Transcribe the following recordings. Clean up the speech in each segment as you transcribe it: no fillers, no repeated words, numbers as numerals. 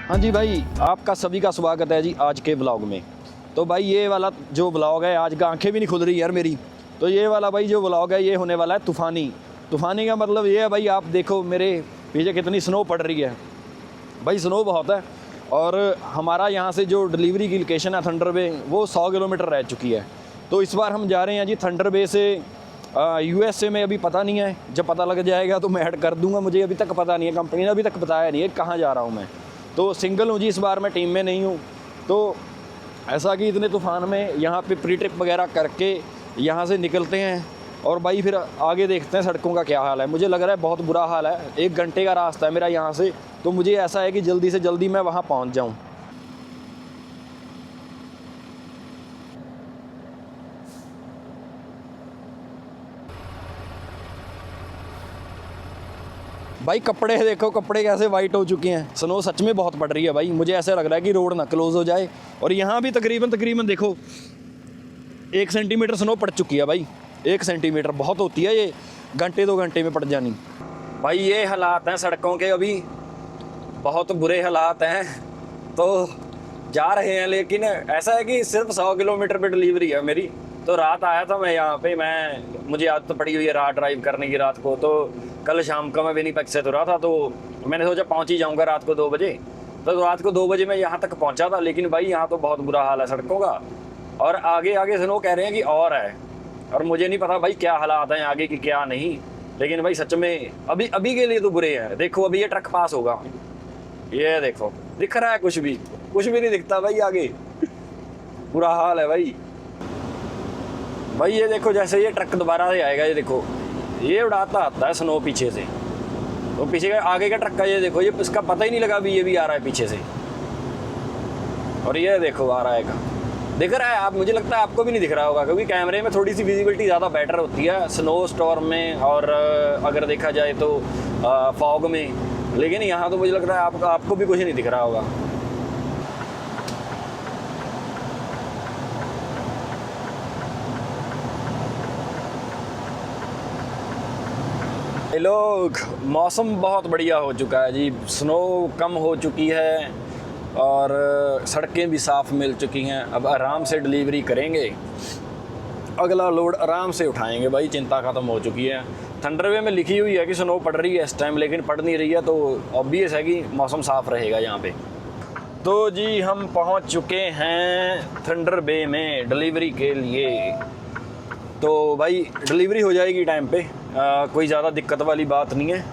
हाँ जी भाई, आपका सभी का स्वागत है जी आज के ब्लॉग में। तो भाई ये वाला जो ब्लॉग है, आज का आंखें भी नहीं खुल रही यार मेरी। तो ये वाला भाई जो ब्लॉग है ये होने वाला है तूफ़ानी। तूफ़ानी का मतलब ये है भाई, आप देखो मेरे पीछे कितनी स्नो पड़ रही है भाई, स्नो बहुत है। और हमारा यहाँ से जो डिलीवरी की लोकेशन है थंडर बे, वो 100 किलोमीटर रह चुकी है। तो इस बार हम जा रहे हैं जी थंडर बे से USA में। अभी पता नहीं है, जब पता लग जाएगा तो मैं ऐड कर दूंगा। मुझे अभी तक पता नहीं है, कंपनी ने अभी तक बताया नहीं है कहाँ जा रहा हूँ मैं। तो सिंगल हूँ जी इस बार, मैं टीम में नहीं हूँ। तो ऐसा कि इतने तूफ़ान में यहाँ पे प्री ट्रिप वगैरह करके यहाँ से निकलते हैं और भाई फिर आगे देखते हैं सड़कों का क्या हाल है। मुझे लग रहा है बहुत बुरा हाल है। 1 घंटे का रास्ता है मेरा यहाँ से, तो मुझे ऐसा है कि जल्दी से जल्दी मैं वहाँ पहुँच जाऊँ। भाई कपड़े देखो, कपड़े कैसे वाइट हो चुके हैं। स्नो सच में बहुत पड़ रही है भाई। मुझे ऐसा लग रहा है कि रोड ना क्लोज हो जाए। और यहाँ भी तकरीबन देखो 1 सेंटीमीटर स्नो पड़ चुकी है भाई। 1 सेंटीमीटर बहुत होती है ये, घंटे 2 घंटे में पड़ जानी। भाई ये हालात हैं सड़कों के, अभी बहुत बुरे हालात हैं। तो जा रहे हैं, लेकिन ऐसा है कि सिर्फ 100 किलोमीटर पे डिलीवरी है मेरी। तो रात आया था मैं यहाँ पे, मुझे आदत पड़ी हुई है रात ड्राइव करने की रात को। तो कल शाम का मैं विनिपेग से तुरा था, तो मैंने सोचा पहुँच ही जाऊँगा रात को 2 बजे। तो रात को 2 बजे मैं यहाँ तक पहुँचा था। लेकिन भाई यहाँ तो बहुत बुरा हाल है सड़कों का, और आगे आगे स्नो कह रहे हैं कि और है। और मुझे नहीं पता भाई क्या हालात हैं आगे की क्या नहीं। लेकिन भाई सच में अभी के लिए तो बुरे हैं। देखो अभी ये ट्रक पास होगा, ये देखो दिख रहा है, कुछ भी नहीं दिखता भाई आगे। बुरा हाल है भाई। भाई ये देखो जैसे ये ट्रक दोबारा से आएगा, ये देखो ये उड़ाता आता है स्नो पीछे से। तो पीछे का आगे का ट्रक का ये देखो, ये इसका पता ही नहीं लगा भी ये भी आ रहा है पीछे से। और ये देखो आ रहा है का दिख रहा है आप, मुझे लगता है आपको भी नहीं दिख रहा होगा, क्योंकि कैमरे में थोड़ी सी विजिबिलिटी ज़्यादा बेटर होती है स्नो स्टॉर्म में, और अगर देखा जाए तो फॉग में। लेकिन यहाँ तो मुझे लग रहा है आपको भी कुछ नहीं दिख रहा होगा। लोग मौसम बहुत बढ़िया हो चुका है जी, स्नो कम हो चुकी है और सड़कें भी साफ़ मिल चुकी हैं। अब आराम से डिलीवरी करेंगे, अगला लोड आराम से उठाएंगे भाई, चिंता ख़त्म हो चुकी है। थंडर बे में लिखी हुई है कि स्नो पड़ रही है इस टाइम, लेकिन पड़ नहीं रही है, तो ऑब्वियस है कि मौसम साफ़ रहेगा यहाँ पे। तो जी हम पहुँच चुके हैं थंडर बे में डिलीवरी के लिए। तो भाई डिलीवरी हो जाएगी टाइम पे, कोई ज़्यादा दिक्कत वाली बात नहीं है।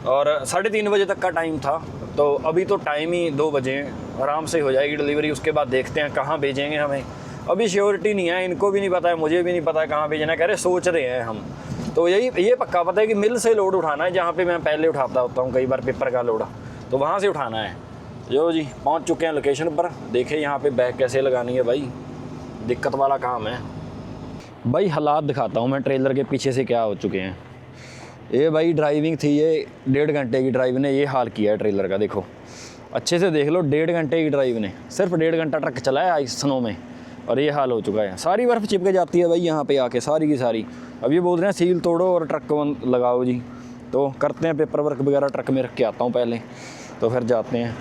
और 3:30 बजे तक का टाइम था, तो अभी तो टाइम ही 2 बजे, आराम से हो जाएगी डिलीवरी। उसके बाद देखते हैं कहाँ भेजेंगे हमें। अभी श्योरिटी नहीं है, इनको भी नहीं पता है, मुझे भी नहीं पता है कहाँ भेजना। कह रहे सोच रहे हैं हम। तो ये पक्का पता है कि मिल से लोड उठाना है, जहाँ पे मैं पहले उठाता होता हूँ कई बार पेपर का लोड, तो वहाँ से उठाना है। जो जी पहुँच चुके हैं लोकेशन पर। देखें यहाँ पर बैग कैसे लगानी है भाई, दिक्कत वाला काम है भाई। हालात दिखाता हूँ मैं ट्रेलर के पीछे से क्या हो चुके हैं। ये भाई ड्राइविंग थी, ये 1.5 घंटे की ड्राइव ने ये हाल किया है ट्रेलर का। देखो अच्छे से देख लो, 1.5 घंटे की ड्राइव ने सिर्फ 1.5 घंटा ट्रक चलाया इस स्नो में, और ये हाल हो चुका है। सारी बर्फ़ चिपक जाती है भाई यहाँ पे आके, सारी की सारी। अब ये बोल रहे हैं सील तोड़ो और ट्रक को लगाओ जी। तो करते हैं पेपर वर्क वगैरह, ट्रक में रख के आता हूँ पहले, तो फिर जाते हैं।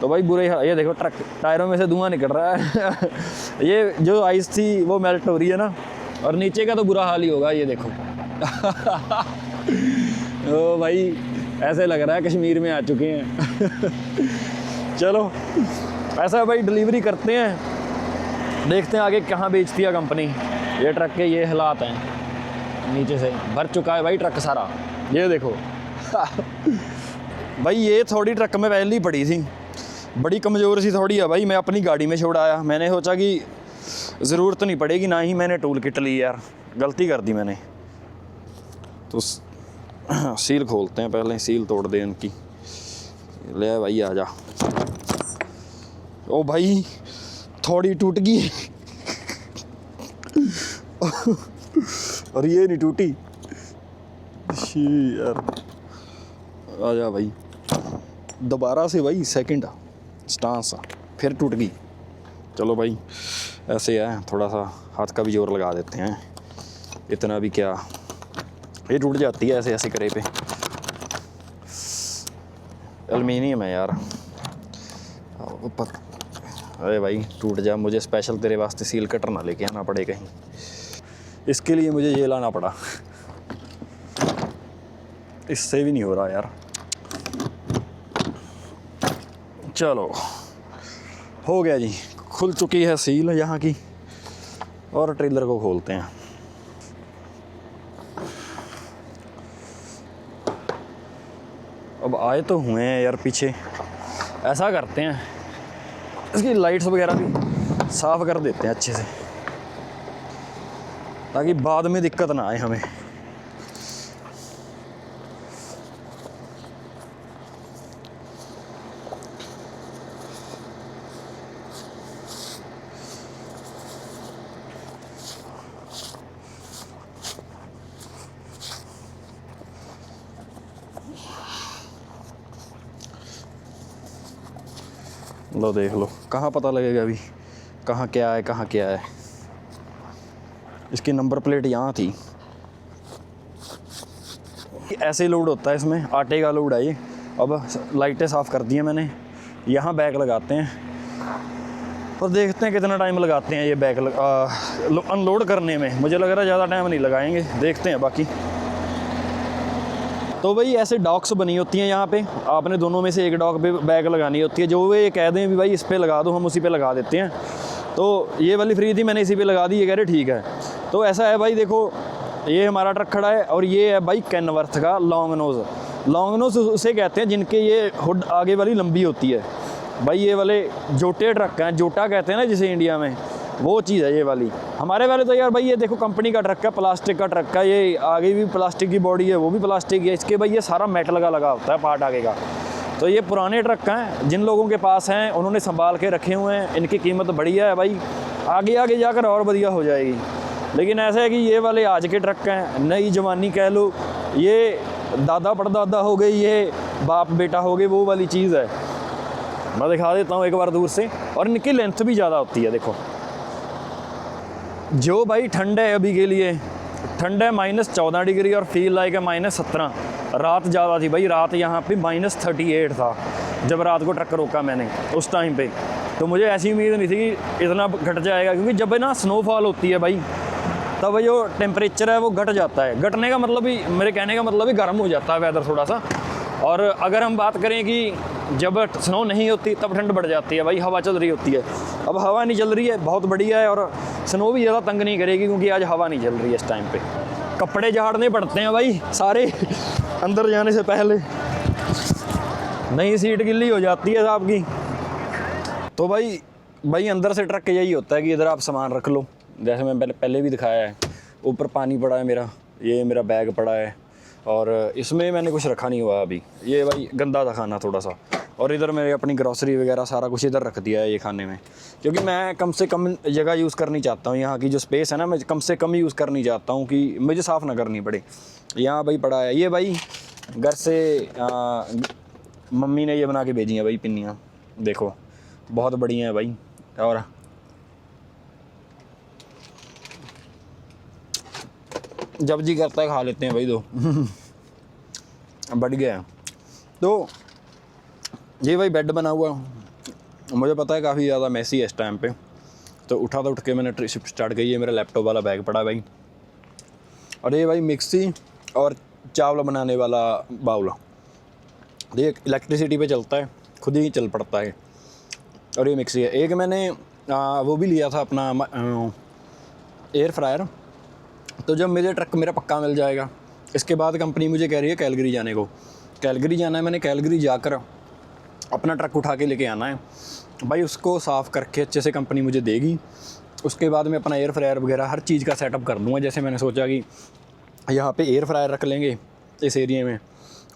तो भाई बुरे ये देखो ट्रक टायरों में से धुआं निकल रहा है। ये जो आइस थी वो मेल्ट हो रही है ना, और नीचे का तो बुरा हाल ही होगा। ये देखो ओ भाई ऐसे लग रहा है कश्मीर में आ चुके हैं। चलो ऐसा भाई डिलीवरी करते हैं, देखते हैं आगे कहाँ बेचती है कंपनी। ये ट्रक के ये हालात हैं, नीचे से भर चुका है भाई ट्रक सारा, ये देखो। भाई ये थोड़ी ट्रक में पहले ही पड़ी थी, बड़ी कमज़ोर सी थोड़ी है भाई। मैं अपनी गाड़ी में छोड़ आया, मैंने सोचा कि ज़रूरत नहीं पड़ेगी, ना ही मैंने टूल किट ली यार, गलती कर दी मैंने। तो सील खोलते हैं पहले, सील तोड़ दे उनकी। ले भाई आजा। ओ भाई थोड़ी टूट गई और ये नहीं टूटी यार। आजा भाई दोबारा से भाई, सेकंड स्टांस फिर टूट गई। चलो भाई ऐसे है, थोड़ा सा हाथ का भी जोर लगा देते हैं, इतना भी क्या, ये टूट जाती है ऐसे करे पे। एल्युमिनियम है यार। ऊपर। अरे भाई टूट जा, मुझे स्पेशल तेरे वास्ते सील कटर ना लेके आना पड़े कहीं, इसके लिए मुझे ये लाना पड़ा। इससे भी नहीं हो रहा यार। चलो हो गया जी, खुल चुकी है सील यहाँ की, और ट्रेलर को खोलते हैं। अब आए तो हुए हैं यार पीछे, ऐसा करते हैं इसकी लाइट्स वगैरह भी साफ़ कर देते हैं अच्छे से, ताकि बाद में दिक्कत ना आए हमें। लो देख लो, कहाँ पता लगेगा अभी कहाँ क्या है, कहाँ क्या है। इसकी नंबर प्लेट यहाँ थी। ऐसे लोड होता है इसमें, आटे का लोड है ये। अब लाइटें साफ़ कर दी हैं मैंने, यहाँ बैग लगाते हैं और देखते हैं कितना टाइम लगाते हैं ये बैग अनलोड करने में। मुझे लग रहा है ज़्यादा टाइम नहीं लगाएंगे, देखते हैं बाकी। तो भाई ऐसे डॉक्स बनी होती हैं यहाँ पे, आपने दोनों में से एक डॉक पे बैग लगानी होती है। जो वे कह दें भी भाई इस पे लगा दो, हम उसी पे लगा देते हैं। तो ये वाली फ्री थी, मैंने इसी पे लगा दी, ये कह रहे ठीक है। तो ऐसा है भाई, देखो ये हमारा ट्रक खड़ा है और ये है भाई कैनवर्थ का लॉन्ग नोज़। लॉन्ग नोज़ उसे कहते हैं जिनके ये हुड आगे वाली लंबी होती है। भाई ये वाले जोटे ट्रक हैं, जोटा कहते हैं ना जिसे इंडिया में, वो चीज़ है ये वाली। हमारे वाले तो यार भाई ये देखो कंपनी का ट्रक है, प्लास्टिक का ट्रक है, ये आगे भी प्लास्टिक की बॉडी है, वो भी प्लास्टिक है। इसके भाई ये सारा मेटल का लगा होता है पार्ट आगे का। तो ये पुराने ट्रक हैं, जिन लोगों के पास हैं उन्होंने संभाल के रखे हुए हैं। इनकी कीमत बढ़िया है भाई, आगे आगे जाकर और बढ़िया हो जाएगी। लेकिन ऐसा है कि ये वाले आज के ट्रक हैं, नई जवानी कह लो, ये दादा परदादा हो गई, ये बाप बेटा हो गए, वो वाली चीज़ है। मैं दिखा देता हूँ एक बार दूर से, और इनकी लेंथ भी ज़्यादा होती है। देखो जो भाई ठंड है अभी के लिए, ठंड है -14 डिग्री और फील लाइक है -17। रात ज़्यादा थी भाई, रात यहाँ पे -38 था जब रात को ट्रक रोका मैंने उस टाइम पे। तो मुझे ऐसी उम्मीद नहीं थी कि इतना घट जाएगा, क्योंकि जब ना स्नोफॉल होती है भाई तब जो टेम्परेचर है वो घट जाता है। घटने का मतलब ही, मेरे कहने का मतलब ही गर्म हो जाता है वेदर थोड़ा सा। और अगर हम बात करें कि जब स्नो नहीं होती तब ठंड बढ़ जाती है भाई, हवा चल रही होती है। अब हवा नहीं चल रही है, बहुत बढ़िया है, और स्नो भी ज़्यादा तंग नहीं करेगी क्योंकि आज हवा नहीं चल रही है इस टाइम पे। कपड़े झाड़ने पड़ते हैं भाई सारे अंदर जाने से पहले, नई सीट गिल्ली हो जाती है साहब की। तो भाई अंदर से ट्रक यही होता है कि इधर आप सामान रख लो, जैसे मैं पहले भी दिखाया है। ऊपर पानी पड़ा है मेरा, ये मेरा बैग पड़ा है, और इसमें मैंने कुछ रखा नहीं हुआ अभी, ये भाई गंदा था खाना थोड़ा सा। और इधर मैंने अपनी ग्रॉसरी वगैरह सारा कुछ इधर रख दिया है ये खाने में, क्योंकि मैं कम से कम जगह यूज़ करनी चाहता हूँ। यहाँ की जो स्पेस है ना, मैं कम से कम यूज़ करनी चाहता हूँ कि मुझे साफ़ ना करनी पड़े। यहाँ भाई पड़ा है ये भाई, घर से मम्मी ने ये बना के भेजी हैं भाई पिन्नियाँ, देखो बहुत बढ़िया है भाई। और जब जी करता है खा लेते हैं भाई, दो बढ़ गया। तो ये भाई बेड बना हुआ, मुझे पता है काफ़ी ज़्यादा मैसी है इस टाइम पे, तो उठ के मैंने ट्रिप स्टार्ट की। ये मेरा लैपटॉप वाला बैग पड़ा भाई, और ये भाई मिक्सी और चावल बनाने वाला बाउल, ये इलेक्ट्रिसिटी पे चलता है, खुद ही चल पड़ता है। और ये मिक्सी है। एक मैंने वो भी लिया था अपना एयर फ्रायर, तो जब मुझे ट्रक मेरा पक्का मिल जाएगा, इसके बाद कंपनी मुझे कह रही है कैलगरी जाने को। कैलगरी जाना है, मैंने कैलगरी जाकर अपना ट्रक उठा के लेके आना है भाई, उसको साफ़ करके अच्छे से कंपनी मुझे देगी। उसके बाद मैं अपना एयर फ्रायर वगैरह हर चीज़ का सेटअप कर दूँगा। जैसे मैंने सोचा कि यहाँ पे एयर फ्रायर रख लेंगे इस एरिया में,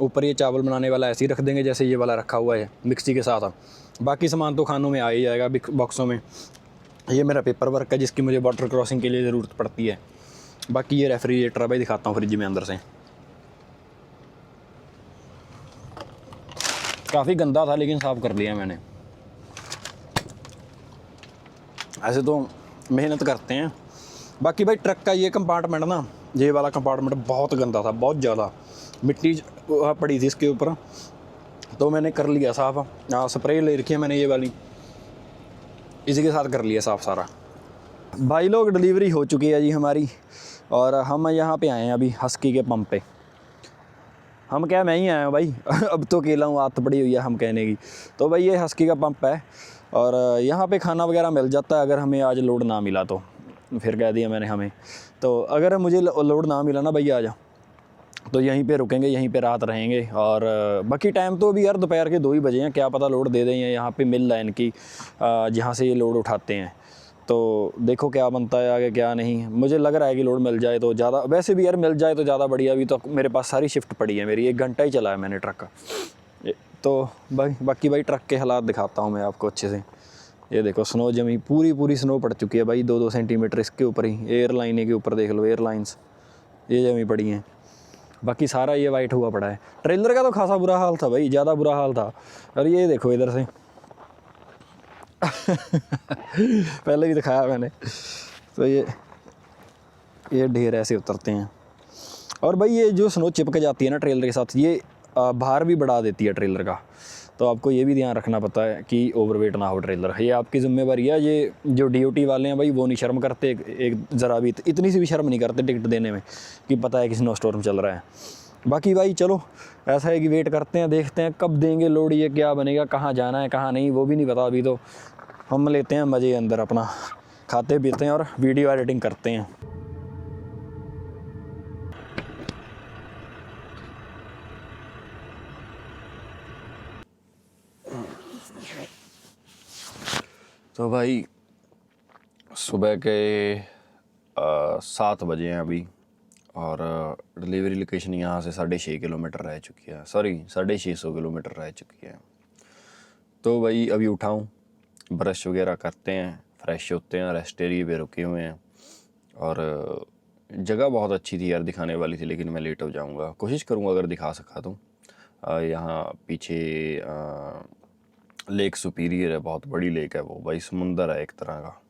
ऊपर ये चावल बनाने वाला ऐसे ही रख देंगे जैसे ये वाला रखा हुआ है मिक्सी के साथ। बाकी सामान तो खानों में आ ही जाएगा बॉक्सों में। ये मेरा पेपर वर्क है जिसकी मुझे वाटर क्रॉसिंग के लिए ज़रूरत पड़ती है। बाकी ये रेफ्रिजरेटर भाई दिखाता हूँ फ्रिज में अंदर से, काफ़ी गंदा था लेकिन साफ़ कर लिया मैंने। ऐसे तो मेहनत करते हैं। बाकी भाई ट्रक का ये कंपार्टमेंट ना, ये वाला कंपार्टमेंट बहुत गंदा था, बहुत ज़्यादा मिट्टी पड़ी थी इसके ऊपर, तो मैंने कर लिया साफ़। स्प्रे ले रखी है मैंने ये वाली, इसी के साथ कर लिया साफ सारा। भाई लोग डिलीवरी हो चुकी है जी हमारी, और हम यहाँ पे आए हैं अभी हस्की के पंप पे। हम क्या, मैं ही आया हूँ भाई अब तो अकेला हूँ, आदत पड़ी हुई है हम कहने की। तो भाई ये हस्की का पंप है, और यहाँ पे खाना वगैरह मिल जाता है अगर हमें आज लोड ना मिला तो। फिर कह दिया मैंने हमें, तो अगर मुझे लोड ना मिला ना भैया आज, तो यहीं पे रुकेंगे, यहीं पे रात रहेंगे। और बाकी टाइम तो अभी यार दोपहर के 2 ही बजे हैं, क्या पता लोड दे दें। यहाँ पे मिल है इनकी, जहाँ से ये लोड उठाते हैं। तो देखो क्या बनता है आगे क्या नहीं। मुझे लग रहा है कि लोड मिल जाए तो ज़्यादा, वैसे भी यार मिल जाए तो ज़्यादा बढ़िया। अभी तो मेरे पास सारी शिफ्ट पड़ी है मेरी, 1 घंटा ही चला है मैंने ट्रक का। तो बाकी भाई ट्रक के हालात दिखाता हूँ मैं आपको अच्छे से। ये देखो स्नो जमी, पूरी स्नो पड़ चुकी है भाई, 2-2 सेंटीमीटर इसके ऊपर ही। एयरलाइन के ऊपर देख लो, एयरलाइंस ये जमी पड़ी हैं। बाकी सारा ये वाइट हुआ पड़ा है। ट्रेलर का तो खासा बुरा हाल था भाई, ज़्यादा बुरा हाल था। और ये देखो इधर से पहले भी दिखाया मैंने। तो ये ढेर ऐसे उतरते हैं। और भाई ये जो स्नो चिपक जाती है ना ट्रेलर के साथ, ये भार भी बढ़ा देती है ट्रेलर का। तो आपको ये भी ध्यान रखना पड़ता है कि ओवरवेट ना हो ट्रेलर। ये आपकी ज़िम्मेवारी है। ये जो DOT वाले हैं भाई, वो नहीं शर्म करते एक ज़रा भी, इतनी सी भी शर्म नहीं करते टिकट देने में, कि पता है कि स्नो स्टॉर्म चल रहा है। बाकी भाई चलो ऐसा है कि वेट करते हैं, देखते हैं कब देंगे लोड, ये क्या बनेगा, कहाँ जाना है कहाँ नहीं वो भी नहीं पता अभी। तो हम लेते हैं मज़े अंदर, अपना खाते पीते हैं और वीडियो एडिटिंग करते हैं। तो भाई सुबह के 7 बजे हैं अभी, और डिलीवरी लोकेशन यहाँ से 6.5 किलोमीटर रह चुकी है, सॉरी 650 किलोमीटर रह चुकी है। तो भाई अभी उठाऊँ, ब्रश वगैरह करते हैं, फ्रेश होते हैं, रेस्ट एरिया पे रुके हुए हैं। और जगह बहुत अच्छी थी यार, दिखाने वाली थी, लेकिन मैं लेट हो जाऊँगा। कोशिश करूँगा अगर दिखा सका तो। यहाँ पीछे लेक सुपीरियर है, बहुत बड़ी लेक है वो भाई, समुंदर है एक तरह का।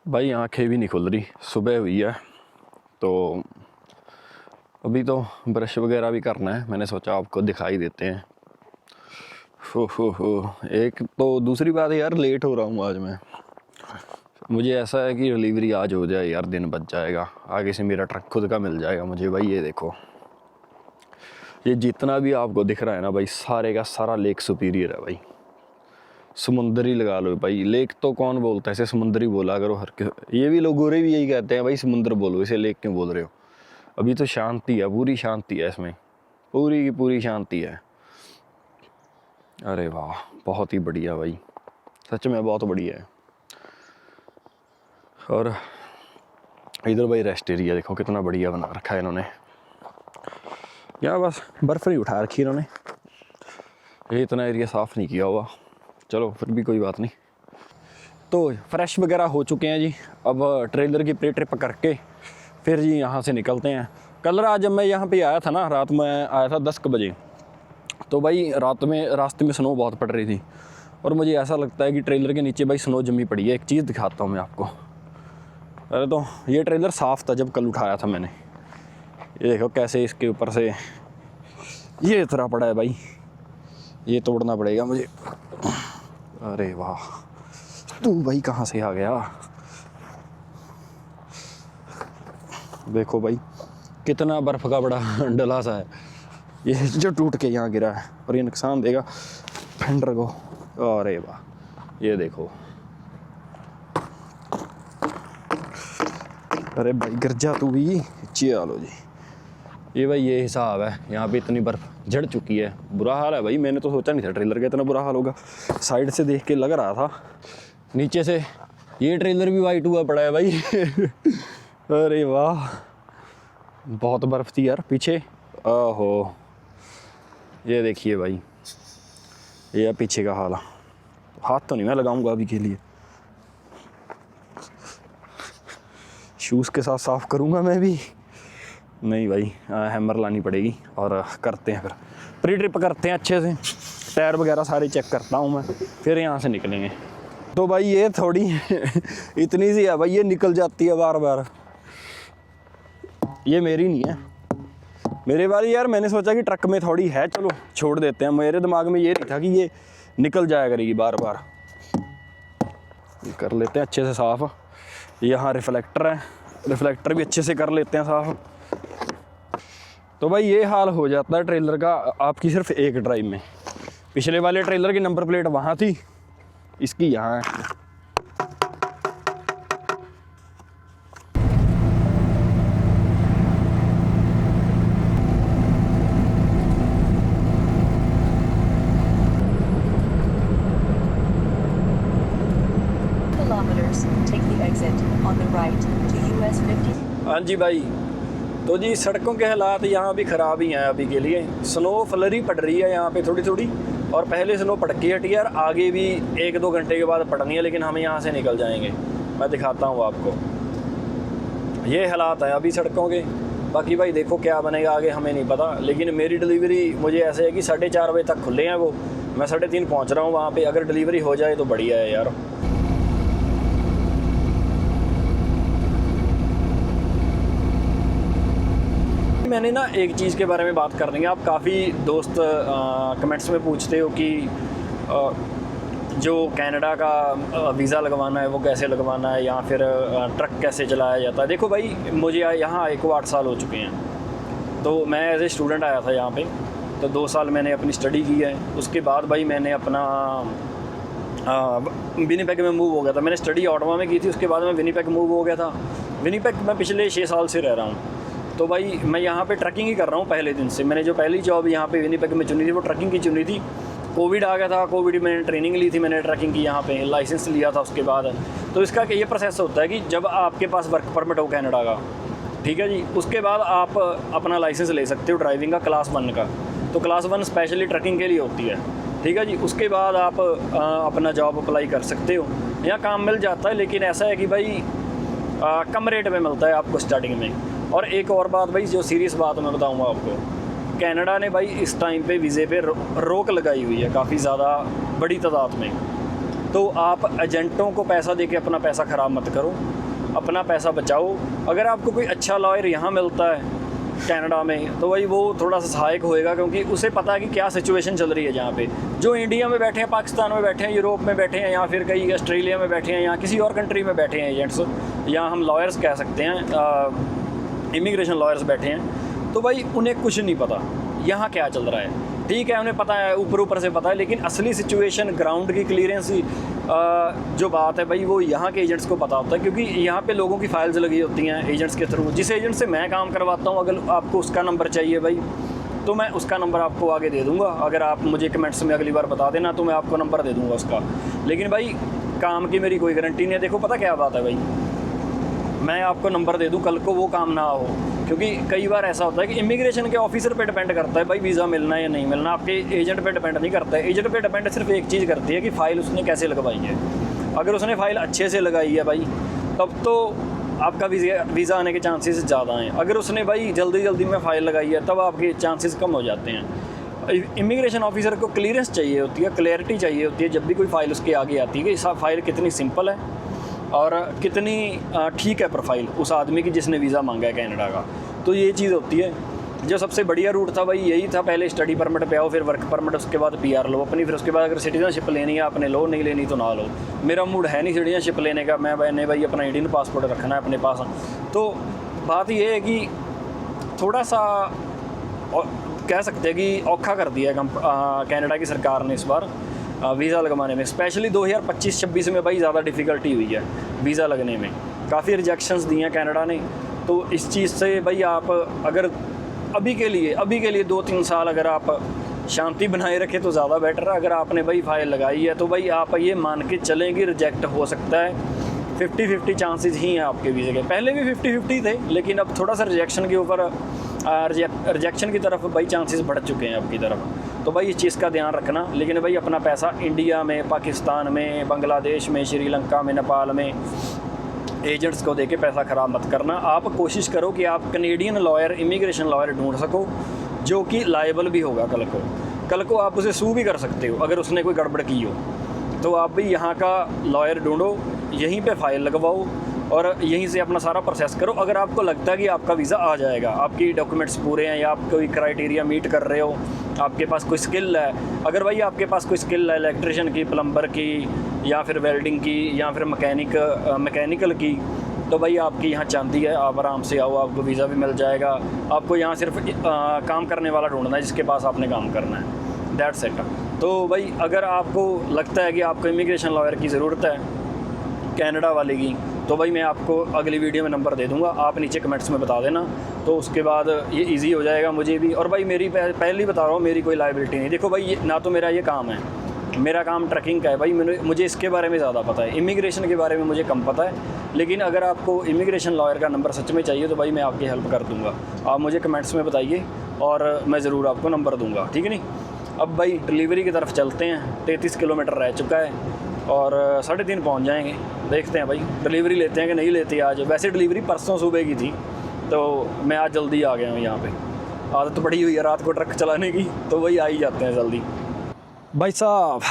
भाई आंखें भी नहीं खुल रही, सुबह हुई है। तो अभी तो ब्रश वगैरह भी करना है, मैंने सोचा आपको दिखाई देते हैं। हो एक तो दूसरी बात है यार, लेट हो रहा हूँ आज मैं। मुझे ऐसा है कि डिलीवरी आज हो जाए यार, दिन बच जाएगा, आगे से मेरा ट्रक खुद का मिल जाएगा मुझे। भाई ये देखो, ये जितना भी आपको दिख रहा है ना भाई, सारे का सारा लेक सुपीरियर है भाई। समुंदरी लगा लो भाई, लेक तो कौन बोलता है इसे, समुंदरी बोला करो। ये भी लोग गोरे भी यही कहते हैं भाई, समुंदर बोलो इसे, लेक क्यों बोल रहे हो। अभी तो शांति है, पूरी शांति है इसमें, पूरी की पूरी शांति है। अरे वाह, बहुत ही बढ़िया भाई, सच में बहुत बढ़िया है। और इधर भाई रेस्ट एरिया देखो कितना बढ़िया बना रखा है इन्होंने। यहाँ बस बर्फ़ ही उठा रखी इन्होंने, ये इतना एरिया साफ़ नहीं किया हुआ। चलो फिर भी कोई बात नहीं। तो फ्रेश वगैरह हो चुके हैं जी, अब ट्रेलर की प्री ट्रिप करके फिर जी यहाँ से निकलते हैं। कल रात जब मैं यहाँ पे आया था ना, रात में आया था 10 बजे, तो भाई रात में रास्ते में स्नो बहुत पड़ रही थी, और मुझे ऐसा लगता है कि ट्रेलर के नीचे भाई स्नो जमी पड़ी है। एक चीज़ दिखाता हूँ मैं आपको। अरे तो ये ट्रेलर साफ़ था जब कल उठाया था मैंने, ये देखो कैसे इसके ऊपर से ये इतना पड़ा है भाई, ये तोड़ना पड़ेगा मुझे। अरे वाह, तू भाई कहाँ से आ गया। देखो भाई कितना बर्फ़ का बड़ा डला सा है ये, जो टूट के यहाँ गिरा है, और ये नुकसान देगा फेंडर को। अरे वाह, ये देखो, अरे भाई गिर जा तू भी। चलो जी, ये भाई ये हिसाब है, यहाँ पे इतनी बर्फ़ झड़ चुकी है, बुरा हाल है भाई। मैंने तो सोचा नहीं था ट्रेलर का इतना बुरा हाल होगा, साइड से देख के लग रहा था, नीचे से ये ट्रेलर भी वाइट हुआ पड़ा है भाई अरे वाह, बहुत बर्फ़ थी यार पीछे। ओहो, ये देखिए भाई, ये पीछे का हाल। हाथ तो नहीं मैं लगाऊंगा अभी के लिए, शूज़ के साथ साफ़ करूंगा मैं भी नहीं भाई, हैमर लानी पड़ेगी। और करते हैं फिर प्री ट्रिप करते हैं अच्छे से, टायर वगैरह सारे चेक करता हूँ मैं, फिर यहाँ से निकलेंगे। तो भाई ये थोड़ी इतनी सी है भाई, ये निकल जाती है बार बार, ये मेरी नहीं है, मेरे वाली यार। मैंने सोचा कि ट्रक में थोड़ी है, चलो छोड़ देते हैं। मेरे दिमाग में ये नहीं था कि ये निकल जाया करेगी बार बार। कर लेते हैं अच्छे से साफ़। यहाँ रिफ्लेक्टर है, रिफ्लेक्टर भी अच्छे से कर लेते हैं साफ़। तो भाई ये हाल हो जाता है ट्रेलर का आपकी सिर्फ एक ड्राइव में। पिछले वाले ट्रेलर की नंबर प्लेट वहाँ थी, इसकी यहाँ है। हाँ जी भाई, तो जी सड़कों के हालात यहाँ भी ख़राब ही हैं अभी के लिए। स्नो फ्लरी पड़ रही है यहाँ पे थोड़ी थोड़ी, और पहले स्नो पड़ के हटी है और आगे भी 1-2 घंटे के बाद पड़नी है, लेकिन हम यहाँ से निकल जाएंगे। मैं दिखाता हूँ आपको, ये हालात हैं अभी सड़कों के। बाकी भाई देखो क्या बनेगा आगे हमें नहीं पता, लेकिन मेरी डिलीवरी मुझे ऐसे है कि 4:30 बजे तक खुले हैं वो, मैं 3:30 पहुँच रहा हूँ वहाँ पर। अगर डिलीवरी हो जाए तो बढ़िया है यार। मैंने ना एक चीज़ के बारे में बात कर देंगे। आप काफ़ी दोस्त कमेंट्स में पूछते हो कि जो कनाडा का वीज़ा लगवाना है वो कैसे लगवाना है, या फिर ट्रक कैसे चलाया जाता है। देखो भाई, मुझे यहाँ आए को 8 साल हो चुके हैं। तो मैं एज ए स्टूडेंट आया था यहाँ पे, तो 2 साल मैंने अपनी स्टडी की है। उसके बाद भाई मैंने अपना विनीपेग में मूव हो गया था। मैंने स्टडी ऑटवा में की थी, उसके बाद मैं विनीपेग मूव हो गया था। विनीपेग में पिछले 6 साल से रह रहा हूँ। तो भाई मैं यहाँ पे ट्रकिंग ही कर रहा हूँ पहले दिन से। मैंने जो पहली जॉब यहाँ पे विनीपेग में चुनी थी वो ट्रकिंग की चुनी थी। कोविड आ गया था, कोविड में ट्रेनिंग ली थी मैंने ट्रकिंग की, यहाँ पे लाइसेंस लिया था उसके बाद। तो इसका ये प्रोसेस होता है कि जब आपके पास वर्क परमिट हो कनाडा का, ठीक है जी, उसके बाद आप अपना लाइसेंस ले सकते हो ड्राइविंग का, क्लास 1 का। तो क्लास 1 स्पेशली ट्रकिंग के लिए होती है, ठीक है जी। उसके बाद आप अपना जॉब अप्लाई कर सकते हो, यहाँ काम मिल जाता है। लेकिन ऐसा है कि भाई कम रेट में मिलता है आपको स्टार्टिंग में। और एक और बात भाई, जो सीरियस बात मैं बताऊंगा आपको, कनाडा ने भाई इस टाइम पे वीज़े पे रोक लगाई हुई है काफ़ी ज़्यादा बड़ी तादाद में। तो आप एजेंटों को पैसा देके अपना पैसा ख़राब मत करो, अपना पैसा बचाओ। अगर आपको कोई अच्छा लॉयर यहाँ मिलता है कनाडा में, तो भाई वो थोड़ा सा सहायक होएगा, क्योंकि उसे पता है कि क्या सिचुएशन चल रही है जहाँ पे। जो इंडिया में बैठे हैं, पाकिस्तान में बैठे हैं, यूरोप में बैठे हैं, या फिर कहीं ऑस्ट्रेलिया में बैठे हैं, या किसी और कंट्री में बैठे हैं एजेंट्स, या हम लॉयर्स कह सकते हैं, इमिग्रेशन लॉयर्स बैठे हैं, तो भाई उन्हें कुछ नहीं पता यहाँ क्या चल रहा है। ठीक है, उन्हें पता है, ऊपर ऊपर से पता है, लेकिन असली सिचुएशन, ग्राउंड की क्लियरेंस जो बात है भाई, वो यहाँ के एजेंट्स को पता होता है। क्योंकि यहाँ पे लोगों की फाइल्स लगी होती हैं एजेंट्स के थ्रू। जिस एजेंट से मैं काम करवाता हूँ, अगर आपको उसका नंबर चाहिए भाई, तो मैं उसका नंबर आपको आगे दे दूँगा। अगर आप मुझे कमेंट्स में अगली बार बता देना तो मैं आपको नंबर दे दूँगा उसका। लेकिन भाई काम की मेरी कोई गारंटी नहीं है। देखो पता क्या बात है भाई, मैं आपको नंबर दे दूं, कल को वो काम ना हो। क्योंकि कई बार ऐसा होता है कि इमिग्रेशन के ऑफिसर पे डिपेंड करता है भाई वीज़ा मिलना है या नहीं मिलना, आपके एजेंट पे डिपेंड नहीं करता है। एजेंट पे डिपेंड सिर्फ एक चीज़ करती है कि फ़ाइल उसने कैसे लगवाई है। अगर उसने फ़ाइल अच्छे से लगाई है भाई, तब तो आपका वीज़ा आने के चांसेस ज़्यादा हैं। अगर उसने भाई जल्दी में फ़ाइल लगाई है, तब आपके चांसेस कम हो जाते हैं। इमिग्रेशन ऑफिसर को क्लियरेंस चाहिए होती है, क्लैरिटी चाहिए होती है जब भी कोई फ़ाइल उसके आगे आती है कि फ़ाइल कितनी सिंपल है और कितनी ठीक है प्रोफाइल उस आदमी की जिसने वीज़ा मांगा है कनाडा का। तो ये चीज़ होती है। जो सबसे बढ़िया रूट था भाई यही था, पहले स्टडी परमिट पे आओ, फिर वर्क परमिट, उसके बाद PR लो अपनी, फिर उसके बाद अगर सिटीजनशिप लेनी है आपने लो, नहीं लेनी तो ना लो। मेरा मूड है नहीं सिटीजनशिप लेने का, मैंने भाई अपना इंडियन पासपोर्ट रखना है अपने पास। तो बात ये है कि थोड़ा सा कह सकते हैं कि औखा कर दिया है कनाडा की सरकार ने इस बार वीज़ा लगवाने में। स्पेशली 2025-26 में भाई ज़्यादा डिफ़िकल्टी हुई है वीज़ा लगने में, काफ़ी रिजेक्शंस दिए हैं कनाडा ने। तो इस चीज़ से भाई आप अगर अभी के लिए 2-3 साल अगर आप शांति बनाए रखें तो ज़्यादा बेटर है। अगर आपने भाई फाइल लगाई है तो भाई आप ये मान के चलें कि रिजेक्ट हो सकता है। 50-50 चांसेस ही हैं आपके वीज़े के। पहले भी 50-50 थे, लेकिन अब थोड़ा सा रिजेक्शन के ऊपर रिजेक्शन की तरफ भाई चांसेस बढ़ चुके हैं आपकी तरफ। तो भाई इस चीज़ का ध्यान रखना। लेकिन भाई अपना पैसा इंडिया में, पाकिस्तान में, बांग्लादेश में, श्रीलंका में, नेपाल में एजेंट्स को देके पैसा ख़राब मत करना। आप कोशिश करो कि आप कनेडियन लॉयर, इमिग्रेशन लॉयर ढूंढ सको जो कि लायबल भी होगा। कल को आप उसे सू भी कर सकते हो अगर उसने कोई गड़बड़ की हो। तो आप भी यहाँ का लॉयर ढूंढो, यहीं पे फाइल लगवाओ और यहीं से अपना सारा प्रोसेस करो। अगर आपको लगता है कि आपका वीज़ा आ जाएगा, आपकी डॉक्यूमेंट्स पूरे हैं या आप कोई क्राइटेरिया मीट कर रहे हो, आपके पास कोई स्किल है, अगर भाई आपके पास कोई स्किल है इलेक्ट्रिशियन की, प्लम्बर की, या फिर वेल्डिंग की या फिर मैकेनिकल की, तो भाई आपकी यहाँ चांदी है, आप आराम से आओ, आपको वीज़ा भी मिल जाएगा। आपको यहाँ सिर्फ काम करने वाला ढूंढना है जिसके पास आपने काम करना है, दैट्स इट। तो भाई अगर आपको लगता है कि आपको इमिग्रेशन लॉयर की ज़रूरत है कनाडा वाले की, तो भाई मैं आपको अगली वीडियो में नंबर दे दूंगा, आप नीचे कमेंट्स में बता देना, तो उसके बाद ये इजी हो जाएगा मुझे भी। और भाई मेरी पहले ही बता रहा हूँ, मेरी कोई लायबिलिटी नहीं। देखो भाई ना तो मेरा ये काम है, मेरा काम ट्रकिंग का है भाई, मुझे इसके बारे में ज़्यादा पता है, इमिग्रेशन के बारे में मुझे कम पता है। लेकिन अगर आपको इमिग्रेशन लॉयर का नंबर सच में चाहिए तो भाई मैं आपकी हेल्प कर दूँगा, आप मुझे कमेंट्स में बताइए और मैं ज़रूर आपको नंबर दूँगा, ठीक है नहीं। अब भाई डिलीवरी की तरफ चलते हैं। 33 किलोमीटर रह चुका है और 3:30 पहुंच जाएंगे। देखते हैं भाई डिलीवरी लेते हैं कि नहीं लेते आज। वैसे डिलीवरी परसों सुबह की थी, तो मैं आज जल्दी आ गया हूँ यहाँ पे। आदत पड़ी हुई है रात को ट्रक चलाने की, तो वही आ ही जाते हैं जल्दी। भाई साहब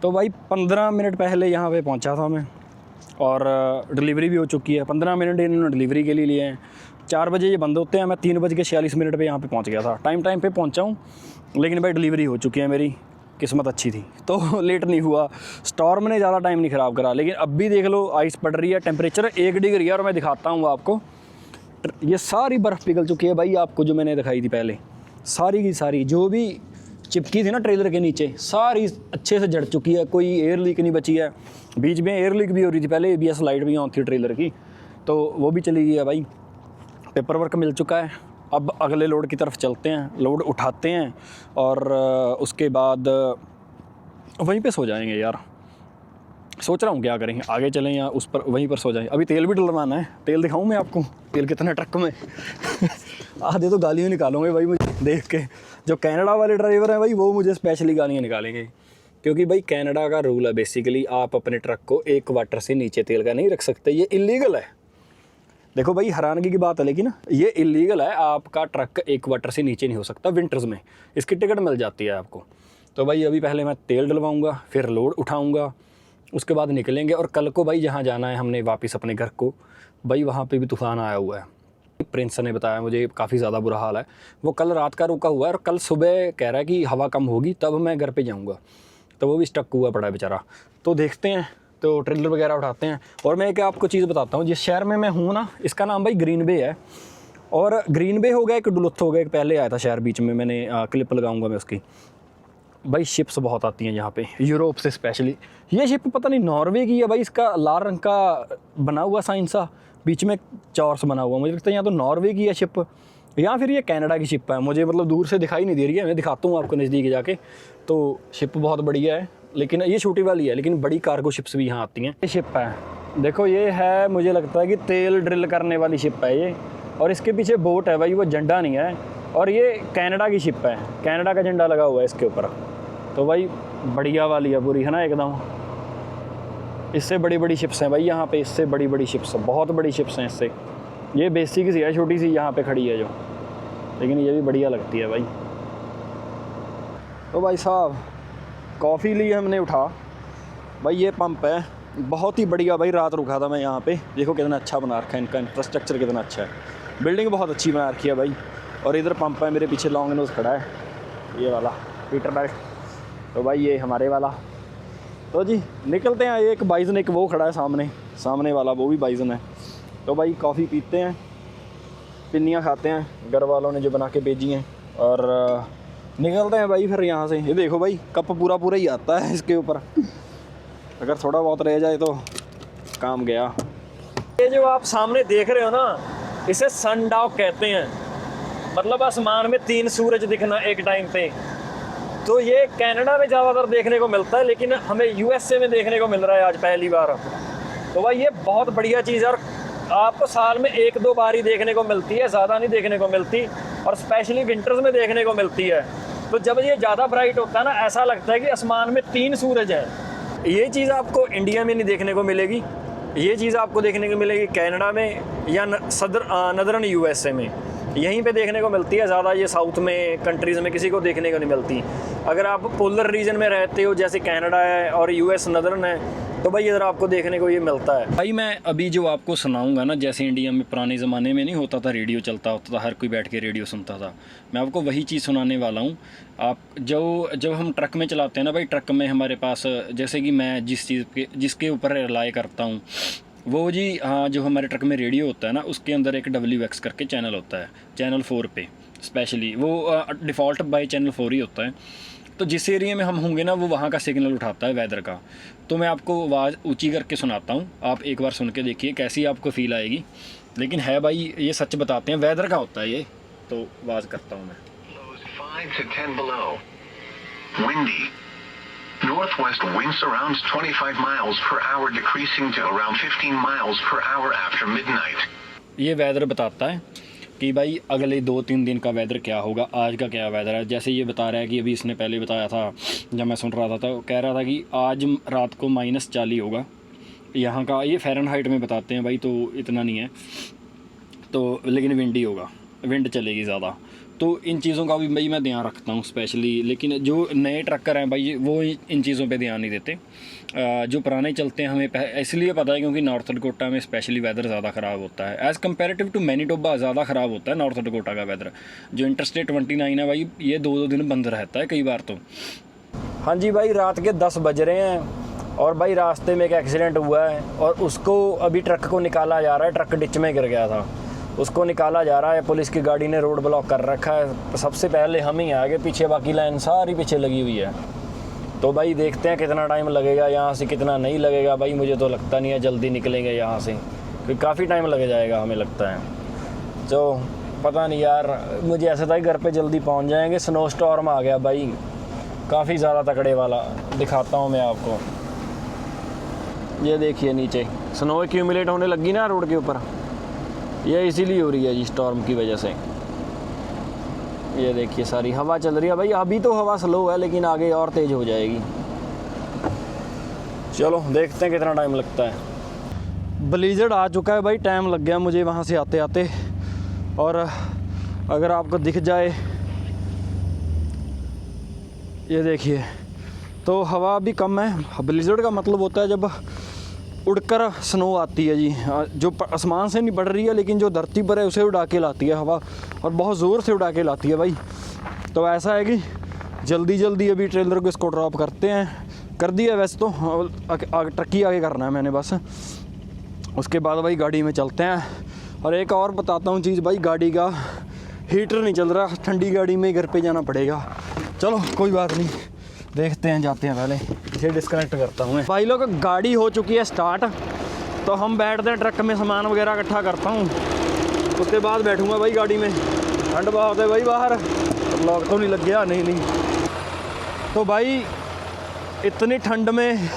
तो भाई 15 मिनट पहले यहाँ पे पहुँचा था मैं और डिलीवरी भी हो चुकी है। 15 मिनट इन्होंने डिलीवरी के लिए लिए हैं। 4 बजे ये बंद होते हैं, मैं 3:46 पे यहाँ पे पहुँच गया था। टाइम पे पहुँचा हूँ, लेकिन भाई डिलीवरी हो चुकी है, मेरी किस्मत अच्छी थी तो लेट नहीं हुआ। स्टॉर्म ने ज़्यादा टाइम नहीं ख़राब करा, लेकिन अब भी देख लो आइस पड़ रही है, टेम्परेचर 1 डिग्री है। और मैं दिखाता हूँ आपको, ये सारी बर्फ़ पिघल चुकी है भाई, आपको जो मैंने दिखाई थी पहले, सारी की सारी जो भी चिपकी थी ना ट्रेलर के नीचे, सारी अच्छे से जड़ चुकी है, कोई एयर लीक नहीं बची है। बीच में एयर लीक भी हो रही थी पहले, ABS लाइट भी ऑन थी ट्रेलर की, तो वो भी चली गई है भाई। पेपर वर्क मिल चुका है। अब अगले लोड की तरफ चलते हैं, लोड उठाते हैं और उसके बाद वहीं पे सो जाएंगे यार। सोच रहा हूँ क्या करेंगे, आगे चलें या उस पर वहीं पर सो जाएं। अभी तेल भी डलवाना है, तेल दिखाऊँ मैं आपको, तेल कितना ट्रक में आधे तो गालियाँ निकालोगे भाई मुझे देख के। जो कनाडा वाले ड्राइवर हैं भाई वो मुझे स्पेशली गालियाँ निकालेंगे, क्योंकि भाई कनाडा का रूल है बेसिकली, आप अपने ट्रक को 1 क्वार्टर से नीचे तेल का नहीं रख सकते, ये इलीगल है। देखो भाई हैरानगी की बात है, लेकिन ये इलीगल है, आपका ट्रक 1 क्वार्टर से नीचे नहीं हो सकता विंटर्स में, इसकी टिकट मिल जाती है आपको। तो भाई अभी पहले मैं तेल डलवाऊँगा, फिर लोड उठाऊँगा, उसके बाद निकलेंगे। और कल को भाई जहाँ जाना है हमने वापस अपने घर को, भाई वहाँ पे भी तूफ़ान आया हुआ है। प्रिंस ने बताया मुझे काफ़ी ज़्यादा बुरा हाल है, वो कल रात का रुका हुआ है और कल सुबह कह रहा है कि हवा कम होगी तब मैं घर पे जाऊँगा, तो वो भी स्टक हुआ पड़ा है बेचारा। तो देखते हैं, तो ट्रेलर वगैरह उठाते हैं। और मैं एक आपको चीज़ बताता हूँ, जिस शहर में मैं हूँ ना, इसका नाम भाई ग्रीन बे है। और ग्रीन बे हो गया, एक डुलुथ हो गया, एक पहले आया था शहर बीच में, मैंने क्लिप लगाऊंगा मैं उसकी। भाई शिप्स बहुत आती हैं यहाँ पे, यूरोप से स्पेशली। ये शिप पता नहीं नॉर्वे की है भाई, इसका लाल रंग का बना हुआ साइन सा, बीच में चॉर्स बना हुआ, मुझे लगता है यहाँ तो नॉर्वे की है शिप या फिर ये कनाडा की शिप है, मुझे मतलब दूर से दिखाई नहीं दे रही है। मैं दिखाता हूँ आपको नज़दीक जाके। तो शिप बहुत बढ़िया है, लेकिन ये छोटी वाली है, लेकिन बड़ी कार्गो शिप्स भी यहाँ आती हैं। ये शिप है, देखो ये है, मुझे लगता है कि तेल ड्रिल करने वाली शिप है ये। और इसके पीछे बोट है भाई, वो झंडा नहीं है। और ये कनाडा की शिप है, कनाडा का झंडा लगा हुआ है इसके ऊपर। तो भाई बढ़िया वाली है पूरी, है ना एकदम। इससे बड़ी बड़ी शिप्स हैं भाई यहाँ पे, इससे बड़ी बड़ी शिप्स, बहुत बड़ी शिप्स हैं इससे। ये बेसिक सी है, छोटी सी यहाँ पे खड़ी है जो, लेकिन ये भी बढ़िया लगती है भाई। तो भाई साहब कॉफ़ी ली हमने उठा, भाई ये पंप है, बहुत ही बढ़िया भाई। रात रुका था मैं यहाँ पे, देखो कितना अच्छा बना रखा है, इनका इंफ्रास्ट्रक्चर कितना अच्छा है, बिल्डिंग बहुत अच्छी बना रखी है भाई। और इधर पंप है, मेरे पीछे लॉन्ग नोज खड़ा है ये वाला पीटर बेल्ट, तो भाई ये हमारे वाला। तो जी निकलते हैं। एक बाइजन, एक वो खड़ा है सामने वाला, वो भी बाइजन है। तो भाई कॉफ़ी पीते हैं, पिन्नियाँ खाते हैं, घर वालों ने जो बना के भेजी हैं, और निकलते हैं भाई फिर यहाँ से। ये देखो भाई कप पूरा ही आता है इसके ऊपर, अगर थोड़ा बहुत रह जाए तो काम गया। ये जो आप सामने देख रहे हो ना, इसे सनडाउ कहते हैं, मतलब आसमान में 3 सूरज दिखना एक टाइम पे। तो ये कनाडा में ज़्यादातर देखने को मिलता है, लेकिन हमें USA में देखने को मिल रहा है आज पहली बार। तो भाई ये बहुत बढ़िया चीज़ है, और आपको साल में 1-2 बार ही देखने को मिलती है, ज़्यादा नहीं देखने को मिलती, और स्पेशली विंटर्स में देखने को मिलती है। तो जब ये ज़्यादा ब्राइट होता है ना, ऐसा लगता है कि आसमान में 3 सूरज हैं। ये चीज़ आपको इंडिया में नहीं देखने को मिलेगी, ये चीज़ आपको देखने को मिलेगी कनाडा में या नदर्न USA में। यहीं पे देखने को मिलती है ज़्यादा, ये साउथ में कंट्रीज़ में किसी को देखने को नहीं मिलती। अगर आप पोलर रीजन में रहते हो जैसे कनाडा है और यूएस नदर्न है तो भाई इधर आपको देखने को ये मिलता है। भाई मैं अभी जो आपको सुनाऊंगा ना, जैसे इंडिया में पुराने ज़माने में नहीं होता था, रेडियो चलता होता था, हर कोई बैठ के रेडियो सुनता था, मैं आपको वही चीज़ सुनाने वाला हूँ। आप जब हम ट्रक में चलाते हैं ना भाई, ट्रक में हमारे पास जैसे कि मैं जिसके ऊपर रिलाय करता हूँ वो जी, हाँ, जो हमारे ट्रक में रेडियो होता है ना उसके अंदर एक WX करके चैनल होता है, चैनल 4 पे स्पेशली, वो डिफ़ॉल्ट बाय चैनल 4 ही होता है। तो जिस एरिया में हम होंगे ना वो वहाँ का सिग्नल उठाता है वेदर का। तो मैं आपको आवाज़ ऊंची करके सुनाता हूँ, आप एक बार सुन के देखिए कैसी आपको फील आएगी। लेकिन है भाई, ये सच बताते हैं, वेदर का होता है ये। तो आवाज़ करता हूँ मैं। 5 to 10 below. Windy. Northwest wind surrounds 25 miles per hour, decreasing to around 15 miles per hour after midnight. ये वेदर बताता है कि भाई अगले 2-3 दिन का वेदर क्या होगा, आज का क्या वेदर है। जैसे ये बता रहा है कि अभी इसने पहले बताया था जब मैं सुन रहा था तो कह रहा था कि आज रात को -40 होगा यहाँ का। ये फ़ारेनहाइट में बताते हैं भाई, तो इतना नहीं है तो, लेकिन विंडी होगा, विंड चलेगी ज़्यादा। तो इन चीज़ों का भी भाई मैं ध्यान रखता हूँ स्पेशली। लेकिन जो नए ट्रकर हैं भाई वो इन चीज़ों पे ध्यान नहीं देते। जो पुराने चलते हैं हमें इसलिए पता है क्योंकि नॉर्थ डकोटा में स्पेशली वेदर ज़्यादा ख़राब होता है, एज़ कम्पेरेटिव टू मैनीटोबा ज़्यादा ख़राब होता है नॉर्थ डकोटा का वेदर। जो इंटरस्टेट 29 है भाई, ये 2-2 दिन बंद रहता है कई बार तो। हाँ जी भाई, रात के 10 बज रहे हैं और भाई रास्ते में एक एक्सीडेंट हुआ है और उसको अभी ट्रक को निकाला जा रहा है। ट्रक डिच में गिर गया था, उसको निकाला जा रहा है। पुलिस की गाड़ी ने रोड ब्लॉक कर रखा है, सबसे पहले हम ही आगे, पीछे बाकी लाइन सारी पीछे लगी हुई है। तो भाई देखते हैं कितना टाइम लगेगा यहाँ से, कितना नहीं लगेगा भाई। मुझे तो लगता नहीं है जल्दी निकलेंगे यहाँ से, क्योंकि काफ़ी टाइम लग जाएगा हमें लगता है। तो पता नहीं यार, मुझे ऐसा था कि घर पे जल्दी पहुँच जाएंगे। स्नो स्टॉर्म आ गया भाई, काफ़ी ज़्यादा तकड़े वाला, दिखाता हूँ मैं आपको। ये देखिए नीचे स्नो एक्यूमुलेट होने लगी ना रोड के ऊपर, ये इसीलिए हो रही है जी स्टॉर्म की वजह से। ये देखिए सारी हवा चल रही है भाई। अभी तो हवा स्लो है लेकिन आगे और तेज़ हो जाएगी। चलो देखते हैं कितना टाइम लगता है। ब्लीजर्ड आ चुका है भाई, टाइम लग गया मुझे वहाँ से आते आते। और अगर आपको दिख जाए, ये देखिए, तो हवा भी कम है। ब्लीजर्ड का मतलब होता है जब उड़कर स्नो आती है जी, जो आसमान से नहीं पड़ रही है लेकिन जो धरती पर है उसे उड़ा के लाती है हवा, और बहुत ज़ोर से उड़ा के लाती है भाई। तो ऐसा है कि जल्दी जल्दी अभी ट्रेलर को इसको ड्रॉप करते हैं, कर दिया वैसे तो, ट्रकी आगे करना है मैंने बस। उसके बाद भाई गाड़ी में चलते हैं। और एक और बताता हूँ चीज़ भाई, गाड़ी का हीटर नहीं चल रहा, ठंडी गाड़ी में घर पे जाना पड़ेगा। चलो कोई बात नहीं, देखते हैं, जाते हैं। पहले इसे डिस्कनेक्ट करता हूँ मैं। भाई लोग गाड़ी हो चुकी है स्टार्ट, तो हम बैठते हैं ट्रक में, सामान वगैरह इकट्ठा करता हूँ, उसके बाद बैठूँगा भाई गाड़ी में। ठंड बहुत है भाई बाहर, लॉक तो नहीं लग गया? नहीं। तो भाई इतनी ठंड में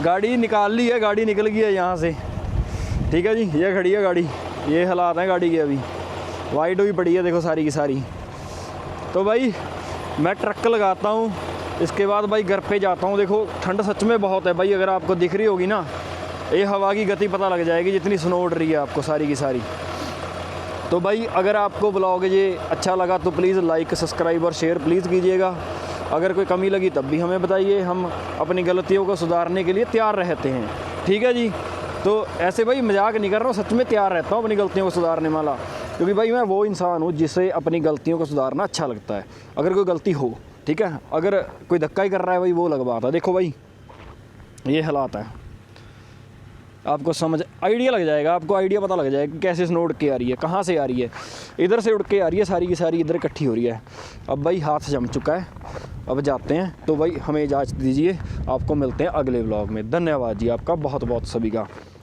गाड़ी निकाल ली है, गाड़ी निकल गई है यहाँ से, ठीक है जी। ये खड़ी है गाड़ी, ये हालात हैं गाड़ी के अभी, वाइट हुई पड़ी है देखो सारी की सारी। तो भाई मैं ट्रक लगाता हूँ, इसके बाद भाई घर पे जाता हूँ। देखो ठंड सच में बहुत है भाई, अगर आपको दिख रही होगी ना, ये हवा की गति पता लग जाएगी जितनी स्नो उड़ रही है आपको सारी की सारी। तो भाई अगर आपको ब्लॉग ये अच्छा लगा तो प्लीज़ लाइक, सब्सक्राइब और शेयर प्लीज़ कीजिएगा। अगर कोई कमी लगी तब भी हमें बताइए, हम अपनी गलतियों को सुधारने के लिए तैयार रहते हैं, ठीक है जी। तो ऐसे भाई मजाक नहीं कर रहा हूँ, सच में तैयार रहता हूँ अपनी गलतियों को सुधारने वाला, क्योंकि भाई मैं वो इंसान हूँ जिसे अपनी गलतियों को सुधारना अच्छा लगता है। अगर कोई गलती हो, ठीक है, अगर कोई धक्का ही कर रहा है भाई वो अलग बात है। देखो भाई ये हालात है, आपको समझ आइडिया लग जाएगा, आपको आइडिया पता लग जाएगा कि कैसे स्नो उड़ के आ रही है, कहाँ से आ रही है। इधर से उड़ के आ रही है सारी की सारी, इधर इकट्ठी हो रही है। अब भाई हाथ जम चुका है, अब जाते हैं। तो भाई हमें इजाज़त दीजिए, आपको मिलते हैं अगले व्लॉग में। धन्यवाद जी आपका बहुत बहुत सभी का।